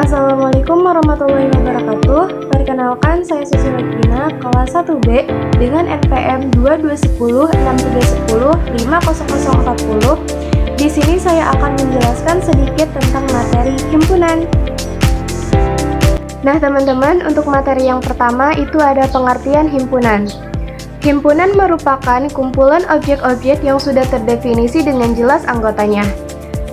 Assalamualaikum warahmatullahi wabarakatuh. Perkenalkan, saya Susi Regina, kelas 1B dengan NPM 221063105040. Di sini saya akan menjelaskan sedikit tentang materi himpunan. Nah, teman-teman, untuk materi yang pertama itu ada pengertian himpunan. Himpunan merupakan kumpulan objek-objek yang sudah terdefinisi dengan jelas anggotanya.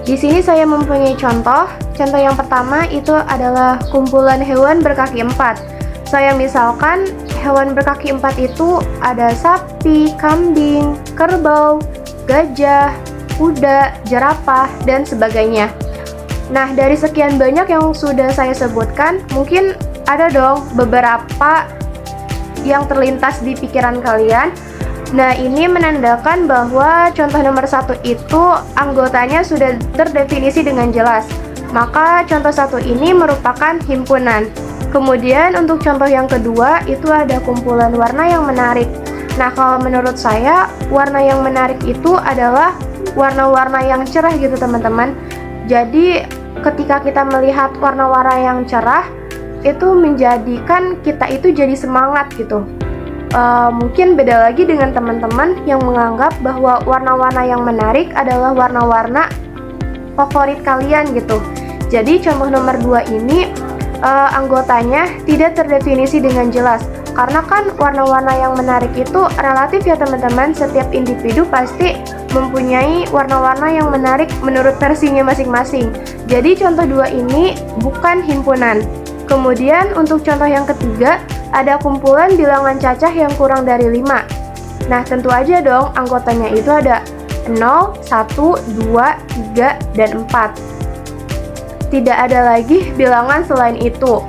Di sini saya mempunyai contoh. Contoh yang pertama itu adalah kumpulan hewan berkaki empat. Saya misalkan hewan berkaki empat itu ada sapi, kambing, kerbau, gajah, kuda, jerapah, dan sebagainya. Nah, dari sekian banyak yang sudah saya sebutkan, mungkin ada dong beberapa yang terlintas di pikiran kalian. Nah, ini menandakan bahwa contoh nomor 1 itu anggotanya sudah terdefinisi dengan jelas. Maka contoh 1 ini merupakan himpunan. Kemudian untuk contoh yang kedua itu ada kumpulan warna yang menarik. Nah, kalau menurut saya warna yang menarik itu adalah warna-warna yang cerah gitu teman-teman. Jadi ketika kita melihat warna-warna yang cerah itu menjadikan kita itu jadi semangat gitu. Mungkin beda lagi dengan teman-teman yang menganggap bahwa warna-warna yang menarik adalah warna-warna favorit kalian gitu. Jadi contoh nomor 2 ini anggotanya tidak terdefinisi dengan jelas. Karena kan warna-warna yang menarik itu relatif ya teman-teman. Setiap individu pasti mempunyai warna-warna yang menarik menurut versinya masing-masing. Jadi contoh 2 ini bukan himpunan. Kemudian untuk contoh yang ketiga ada kumpulan bilangan cacah yang kurang dari 5. Nah, tentu aja dong anggotanya itu ada 0, 1, 2, 3, dan 4. Tidak ada lagi bilangan selain itu.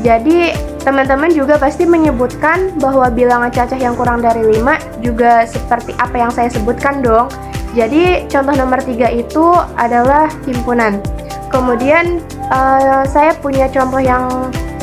Jadi, teman-teman juga pasti menyebutkan bahwa bilangan cacah yang kurang dari 5 juga seperti apa yang saya sebutkan dong. Jadi, contoh nomor 3 itu adalah himpunan. Kemudian, saya punya contoh yang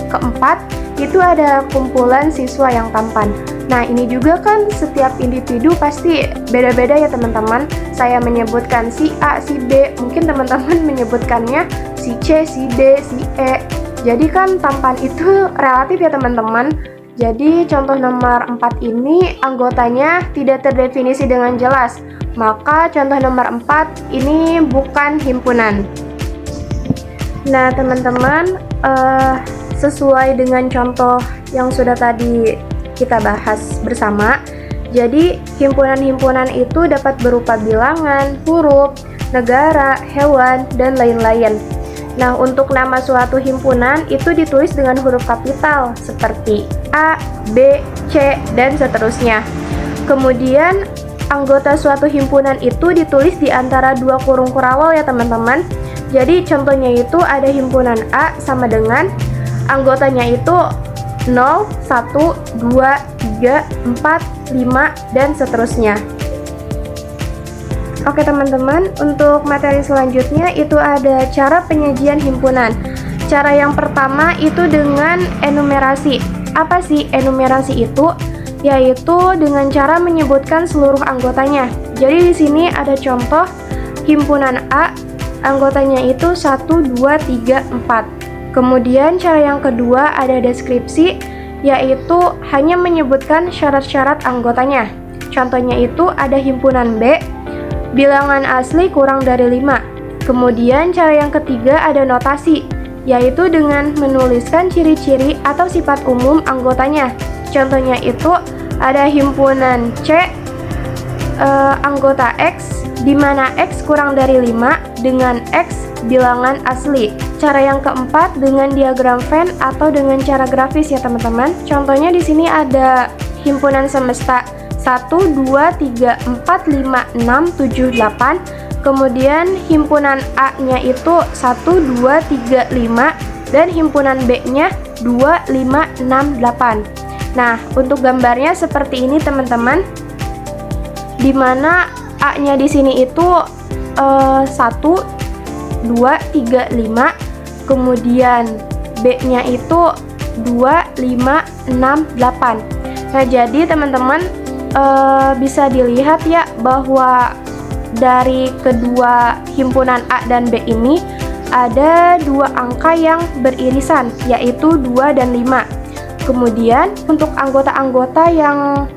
keempat, itu ada kumpulan siswa yang tampan. Nah, ini juga kan setiap individu pasti beda-beda ya teman-teman. Saya menyebutkan si A, si B, mungkin teman-teman menyebutkannya si C, si D, si E. Jadi kan tampan itu relatif ya teman-teman. Jadi contoh nomor 4 ini anggotanya tidak terdefinisi dengan jelas. Maka contoh nomor 4 ini bukan himpunan. Nah, teman-teman, sesuai dengan contoh yang sudah tadi kita bahas bersama, jadi himpunan-himpunan itu dapat berupa bilangan, huruf, negara, hewan, dan lain-lain. Nah, untuk nama suatu himpunan itu ditulis dengan huruf kapital seperti A, B, C, dan seterusnya. Kemudian anggota suatu himpunan itu ditulis di antara 2 kurung kurawal ya teman-teman. Jadi contohnya itu ada himpunan A sama dengan anggotanya itu 0, 1, 2, 3, 4, 5, dan seterusnya. Oke teman-teman, untuk materi selanjutnya itu ada cara penyajian himpunan. Cara yang pertama itu dengan enumerasi. Apa sih enumerasi itu? Yaitu dengan cara menyebutkan seluruh anggotanya. Jadi di sini ada contoh himpunan A, anggotanya itu 1, 2, 3, 4. Kemudian cara yang kedua ada deskripsi, yaitu hanya menyebutkan syarat-syarat anggotanya. Contohnya itu ada himpunan B, bilangan asli kurang dari 5. Kemudian cara yang ketiga ada notasi, yaitu dengan menuliskan ciri-ciri atau sifat umum anggotanya. Contohnya itu ada himpunan C, anggota X, di mana X kurang dari 5 dengan X bilangan asli. Cara yang keempat dengan diagram Venn atau dengan cara grafis ya teman-teman. Contohnya di sini ada himpunan semesta 1, 2, 3, 4, 5, 6, 7, 8. Kemudian himpunan A-nya itu 1, 2, 3, 5 dan himpunan B-nya 2, 5, 6, 8. Nah, untuk gambarnya seperti ini teman-teman. Di mana A-nya di sini itu 1, 2, 3, 5. Kemudian B-nya itu 2, 5, 6, 8. Nah, jadi teman-teman bisa dilihat ya bahwa dari kedua himpunan A dan B ini ada dua angka yang beririsan, yaitu 2 dan 5. Kemudian untuk anggota-anggota yang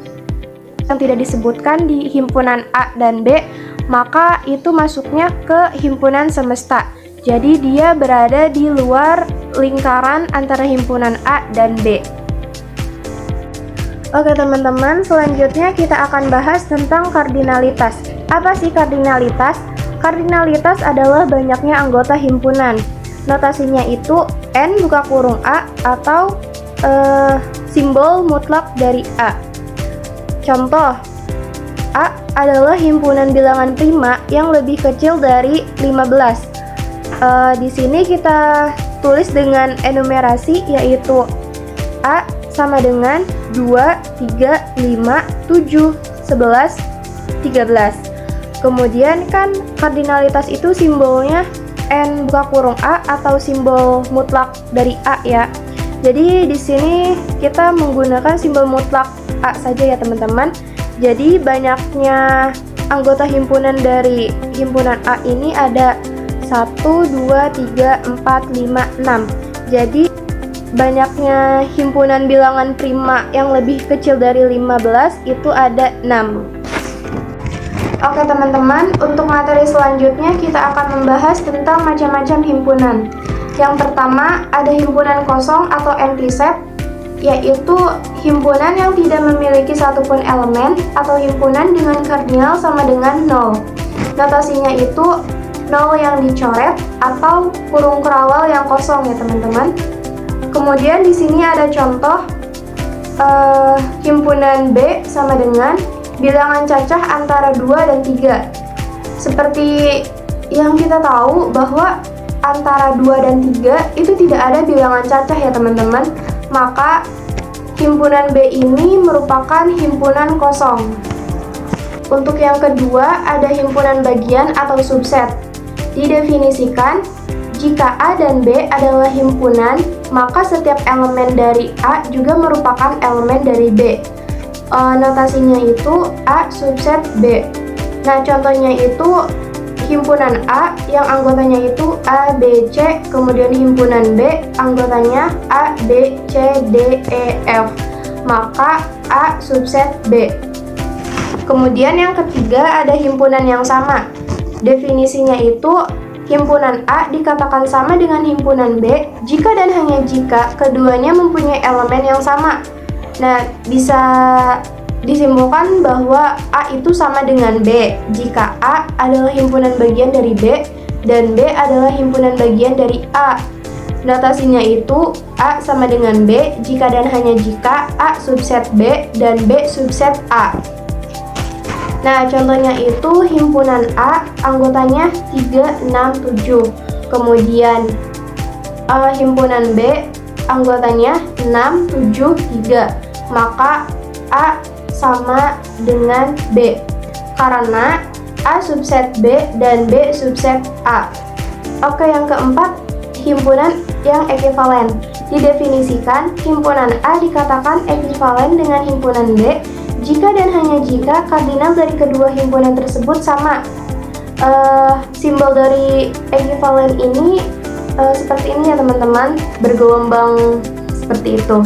tidak disebutkan di himpunan A dan B, maka itu masuknya ke himpunan semesta. Jadi dia berada di luar lingkaran antara himpunan A dan B. Oke teman-teman, selanjutnya kita akan bahas tentang kardinalitas. Apa sih kardinalitas? Kardinalitas adalah banyaknya anggota himpunan. Notasinya itu N buka kurung A atau simbol mutlak dari A. Contoh, A adalah himpunan bilangan prima yang lebih kecil dari 15. Di sini kita tulis dengan enumerasi, yaitu A sama dengan 2, 3, 5, 7, 11, 13. Kemudian kan kardinalitas itu simbolnya N buka kurung A atau simbol mutlak dari A ya. Jadi di sini kita menggunakan simbol mutlak A saja ya teman-teman. Jadi banyaknya anggota himpunan dari himpunan A ini ada 1, 2, 3, 4, 5, 6. Jadi banyaknya himpunan bilangan prima yang lebih kecil dari 15 itu ada 6. Oke teman-teman, untuk materi selanjutnya kita akan membahas tentang macam-macam himpunan. Yang pertama ada himpunan kosong atau empty set, yaitu himpunan yang tidak memiliki satupun elemen atau himpunan dengan kardinal sama dengan 0. Notasinya itu 0 yang dicoret atau kurung kerawal yang kosong ya teman-teman. Kemudian di sini ada contoh himpunan B sama dengan bilangan cacah antara 2 dan 3. Seperti yang kita tahu bahwa antara 2 dan 3 itu tidak ada bilangan cacah ya teman-teman. Maka himpunan B ini merupakan himpunan kosong. Untuk yang kedua ada himpunan bagian atau subset. Didefinisikan, jika A dan B adalah himpunan, maka setiap elemen dari A juga merupakan elemen dari B. Notasinya itu A subset B. Nah, contohnya itu himpunan A yang anggotanya itu A, B, C, kemudian himpunan B anggotanya A, B, C, D, E, F. Maka A subset B. Kemudian yang ketiga ada himpunan yang sama. Definisinya itu himpunan A dikatakan sama dengan himpunan B jika dan hanya jika keduanya mempunyai elemen yang sama. Nah, bisa disimpulkan bahwa A itu sama dengan B jika A adalah himpunan bagian dari B dan B adalah himpunan bagian dari A. Notasinya itu A sama dengan B jika dan hanya jika A subset B dan B subset A. Nah, contohnya itu himpunan A anggotanya 3, 6, 7. Kemudian himpunan B anggotanya 6, 7, 3. Maka A sama dengan B karena A subset B dan B subset A. Oke, yang keempat himpunan yang ekivalen. Didefinisikan, himpunan A dikatakan ekivalen dengan himpunan B jika dan hanya jika kardinal dari kedua himpunan tersebut sama. Simbol dari ekivalen ini seperti ini ya teman-teman, bergelombang seperti itu.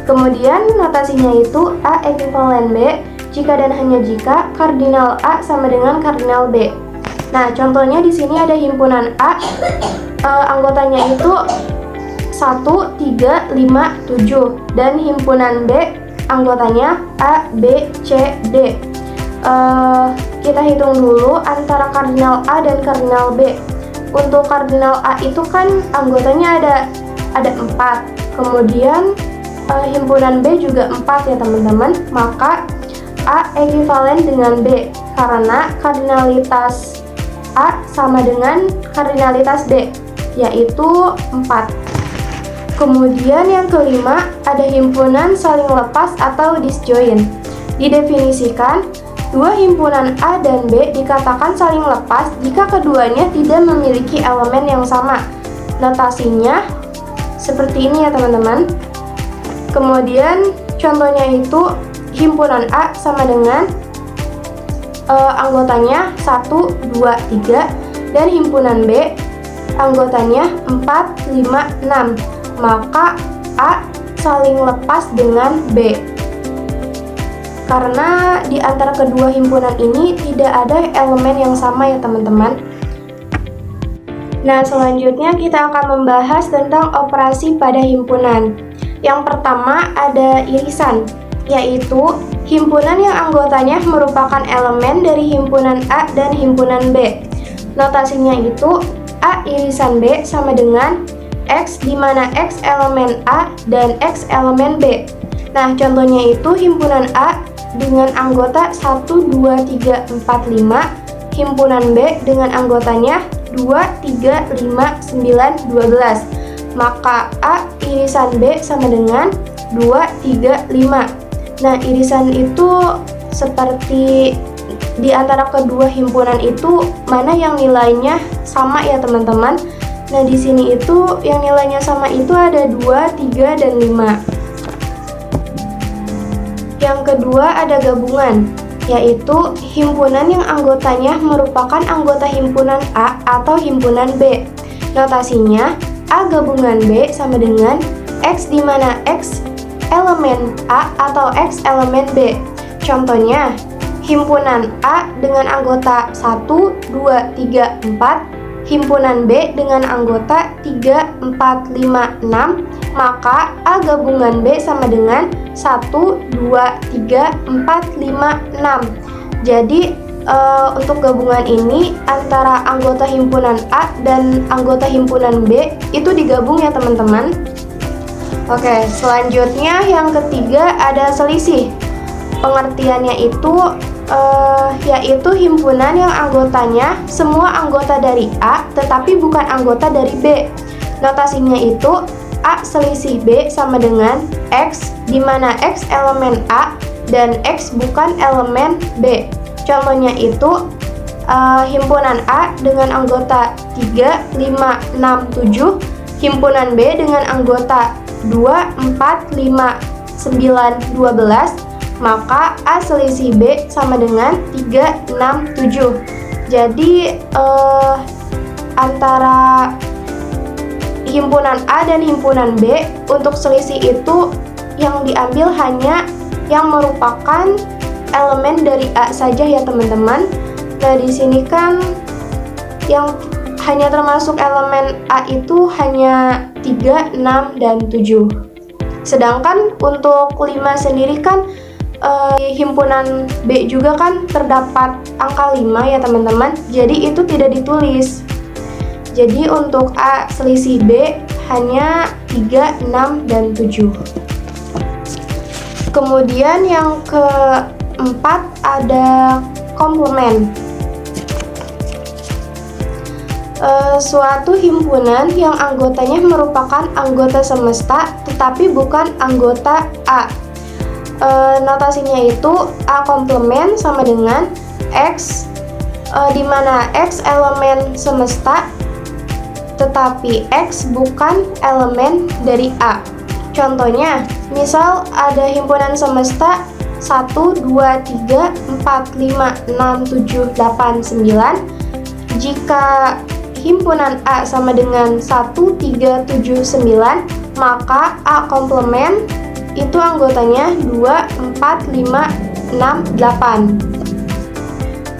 Kemudian notasinya itu A ekivalen B jika dan hanya jika kardinal A sama dengan kardinal B. Nah, contohnya di sini ada himpunan A, anggotanya itu 1, 3, 5, 7 dan himpunan B anggotanya A, B, C, D. Kita hitung dulu antara kardinal A dan kardinal B. Untuk kardinal A itu kan anggotanya ada 4. Kemudian himpunan B juga 4 ya teman-teman. Maka A ekivalen dengan B karena kardinalitas A sama dengan kardinalitas B, yaitu 4. Kemudian yang kelima ada himpunan saling lepas atau disjoin. Didefinisikan, dua himpunan A dan B dikatakan saling lepas jika keduanya tidak memiliki elemen yang sama. Notasinya seperti ini ya teman-teman. Kemudian contohnya itu himpunan A sama dengan anggotanya 1, 2, 3 dan himpunan B anggotanya 4, 5, 6. Maka A saling lepas dengan B. Karena di antara kedua himpunan ini tidak ada elemen yang sama ya teman-teman. Nah, selanjutnya kita akan membahas tentang operasi pada himpunan. Yang pertama ada irisan, yaitu himpunan yang anggotanya merupakan elemen dari himpunan A dan himpunan B. Notasinya itu A irisan B sama dengan X, di mana X elemen A dan X elemen B. Nah, contohnya itu himpunan A dengan anggota 1, 2, 3, 4, 5, himpunan B dengan anggotanya 2, 3, 5, 9, 12. Maka A irisan B sama dengan 2, 3, 5. Nah, irisan itu seperti di antara kedua himpunan itu mana yang nilainya sama ya teman-teman. Nah, di sini itu yang nilainya sama itu ada 2, 3, dan 5. Yang kedua ada gabungan, yaitu himpunan yang anggotanya merupakan anggota himpunan A atau himpunan B. Notasinya A gabungan B sama dengan X, di mana X elemen A atau X elemen B. Contohnya, himpunan A dengan anggota 1, 2, 3, 4, himpunan B dengan anggota 3, 4, 5, 6, maka A gabungan B sama dengan 1, 2, 3, 4, 5, 6. Jadi untuk gabungan ini antara anggota himpunan A dan anggota himpunan B itu digabung ya teman-teman. Oke, selanjutnya yang ketiga ada selisih. Pengertiannya itu yaitu himpunan yang anggotanya semua anggota dari A tetapi bukan anggota dari B. Notasinya itu A selisih B sama dengan X, di mana X elemen A dan X bukan elemen B. Contohnya itu himpunan A dengan anggota 3, 5, 6, 7, himpunan B dengan anggota 2, 4, 5, 9, 12, maka A selisih B sama dengan 3, 6, 7. Jadi antara himpunan A dan himpunan B untuk selisih itu yang diambil hanya yang merupakan elemen dari A saja ya teman-teman. Nah, di sini kan yang hanya termasuk elemen A itu hanya 3, 6, dan 7. Sedangkan untuk 5 sendiri kan himpunan B juga kan terdapat angka 5 ya teman-teman. Jadi itu tidak ditulis. Jadi untuk A selisih B hanya 3, 6, dan 7. Kemudian yang keempat ada komplement. Suatu himpunan yang anggotanya merupakan anggota semesta tetapi bukan anggota A. Notasinya itu A komplement sama dengan X, di mana X elemen semesta tetapi X bukan elemen dari A. Contohnya, misal ada himpunan semesta 1, 2, 3, 4, 5, 6, 7, 8, 9. Jika himpunan A sama dengan 1, 3, 7, 9, maka A komplement itu anggotanya 2, 4, 5, 6, 8.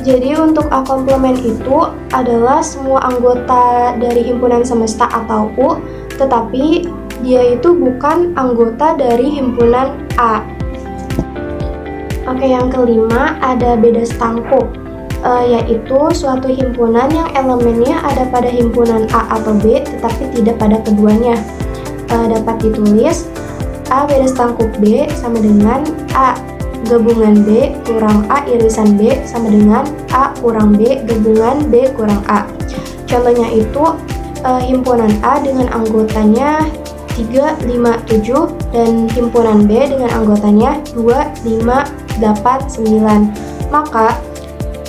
Jadi untuk A komplement itu adalah semua anggota dari himpunan semesta atau U, tetapi dia itu bukan anggota dari himpunan A. Oke, yang kelima ada beda stangkuk, yaitu suatu himpunan yang elemennya ada pada himpunan A atau B tetapi tidak pada keduanya. Dapat ditulis A beda stangkuk B sama dengan A gabungan B kurang A irisan B sama dengan A kurang B gabungan B kurang A. Contohnya itu himpunan A dengan anggotanya 3, 5, 7 dan himpunan B dengan anggotanya 2, 5, 8, 9. Maka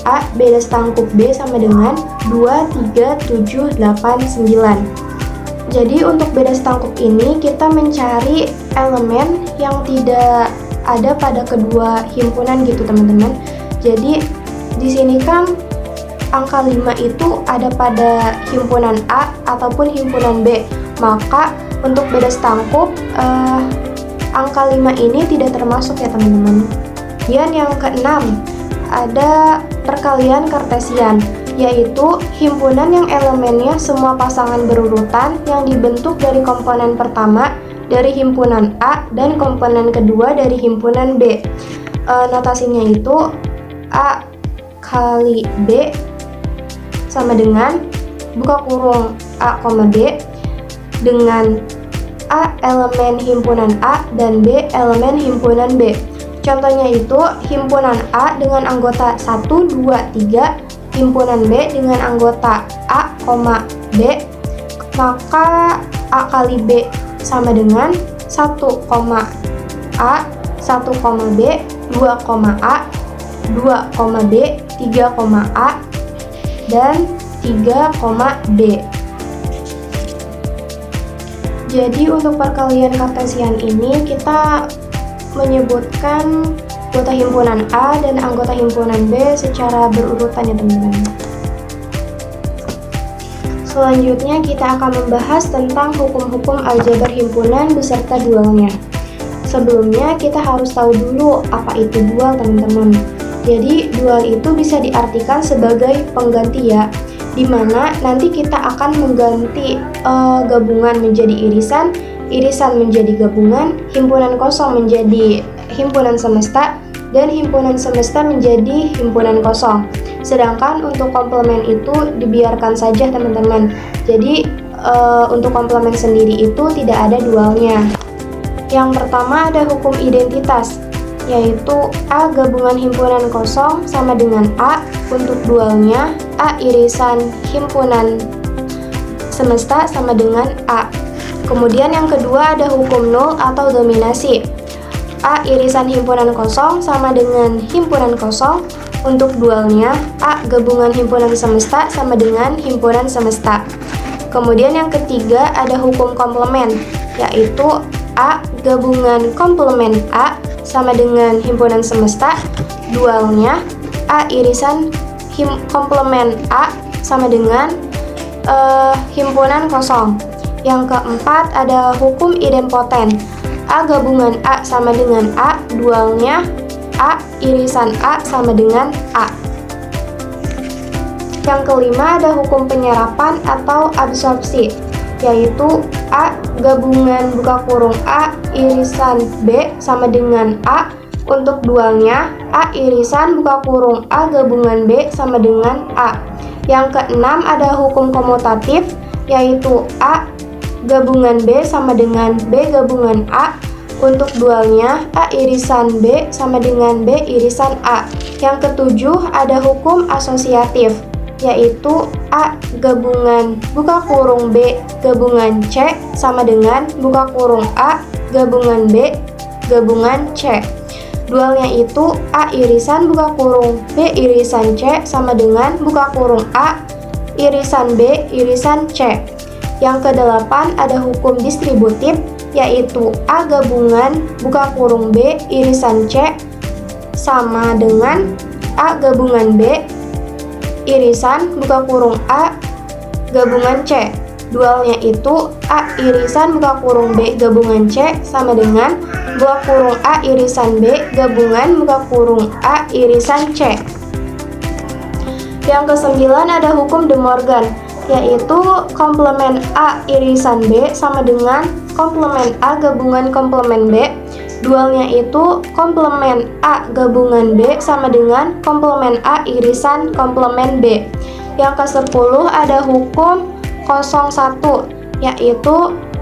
A beda stangkuk B sama dengan 2, 3, 7, 8, 9. Jadi untuk beda stangkuk ini kita mencari elemen yang tidak ada pada kedua himpunan gitu teman-teman. Jadi di sini kan angka 5 itu ada pada himpunan A ataupun himpunan B. Maka untuk beda setangkup, angka 5 ini tidak termasuk ya teman-teman. Dan yang keenam, ada perkalian kartesian, yaitu himpunan yang elemennya semua pasangan berurutan yang dibentuk dari komponen pertama dari himpunan A dan komponen kedua dari himpunan B. Notasinya itu A kali B sama dengan buka kurung A, B dengan A elemen himpunan A dan B elemen himpunan B. Contohnya itu himpunan A dengan anggota 1, 2, 3, himpunan B dengan anggota A, B, maka A kali B sama dengan 1, A, 1, B, 2, A, 2, B, 3, A, dan 3, B. Jadi untuk perkalian kartesian ini kita menyebutkan anggota himpunan A dan anggota himpunan B secara berurutan ya teman-teman. Selanjutnya kita akan membahas tentang hukum-hukum aljabar himpunan beserta dualnya. Sebelumnya kita harus tahu dulu apa itu dual teman-teman. Jadi dual itu bisa diartikan sebagai pengganti ya, dimana nanti kita akan mengganti gabungan menjadi irisan, irisan menjadi gabungan, himpunan kosong menjadi himpunan semesta, dan himpunan semesta menjadi himpunan kosong. Sedangkan untuk komplement itu dibiarkan saja teman-teman. Jadi untuk komplement sendiri itu tidak ada dualnya. Yang pertama ada hukum identitas, yaitu A gabungan himpunan kosong sama dengan A. Untuk dualnya A irisan himpunan semesta sama dengan A. Kemudian yang kedua ada hukum nul atau dominasi. A irisan himpunan kosong sama dengan himpunan kosong. Untuk dualnya A gabungan himpunan semesta sama dengan himpunan semesta. Kemudian yang ketiga ada hukum komplement, yaitu A gabungan komplement A sama dengan himpunan semesta. Dualnya A irisan komplement A sama dengan himpunan kosong. Yang keempat ada hukum idempoten. A gabungan A sama dengan A, dualnya A irisan A sama dengan A. Yang kelima ada hukum penyerapan atau absorpsi, yaitu A gabungan buka kurung A irisan B sama dengan A. Untuk dualnya A irisan buka kurung A gabungan B sama dengan A. Yang keenam ada hukum komutatif, yaitu A gabungan B sama dengan B gabungan A. Untuk dualnya A irisan B sama dengan B irisan A. Yang ketujuh ada hukum asosiatif, yaitu A gabungan buka kurung B gabungan C sama dengan buka kurung A gabungan B gabungan C. Dualnya itu A irisan buka kurung B irisan C sama dengan buka kurung A irisan B irisan C. Yang kedelapan ada hukum distributif, yaitu A gabungan buka kurung B irisan C sama dengan A gabungan B irisan buka kurung A gabungan C. Dualnya itu A irisan buka kurung B gabungan C sama dengan buka kurung A irisan B gabungan buka kurung A irisan C. Yang kesembilan ada hukum De Morgan, yaitu komplement A irisan B sama dengan komplement A gabungan komplement B. Dualnya itu komplement A gabungan B sama dengan komplement A irisan komplement B. Yang ke-10 ada hukum 01, yaitu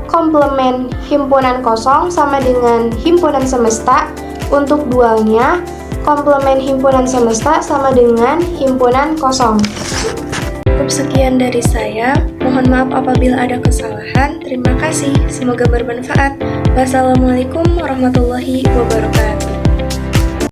komplement himpunan kosong sama dengan himpunan semesta. Untuk dualnya komplement himpunan semesta sama dengan himpunan kosong. Cukup sekian dari saya. Mohon maaf apabila ada kesalahan. Terima kasih. Semoga bermanfaat. Wassalamualaikum warahmatullahi wabarakatuh.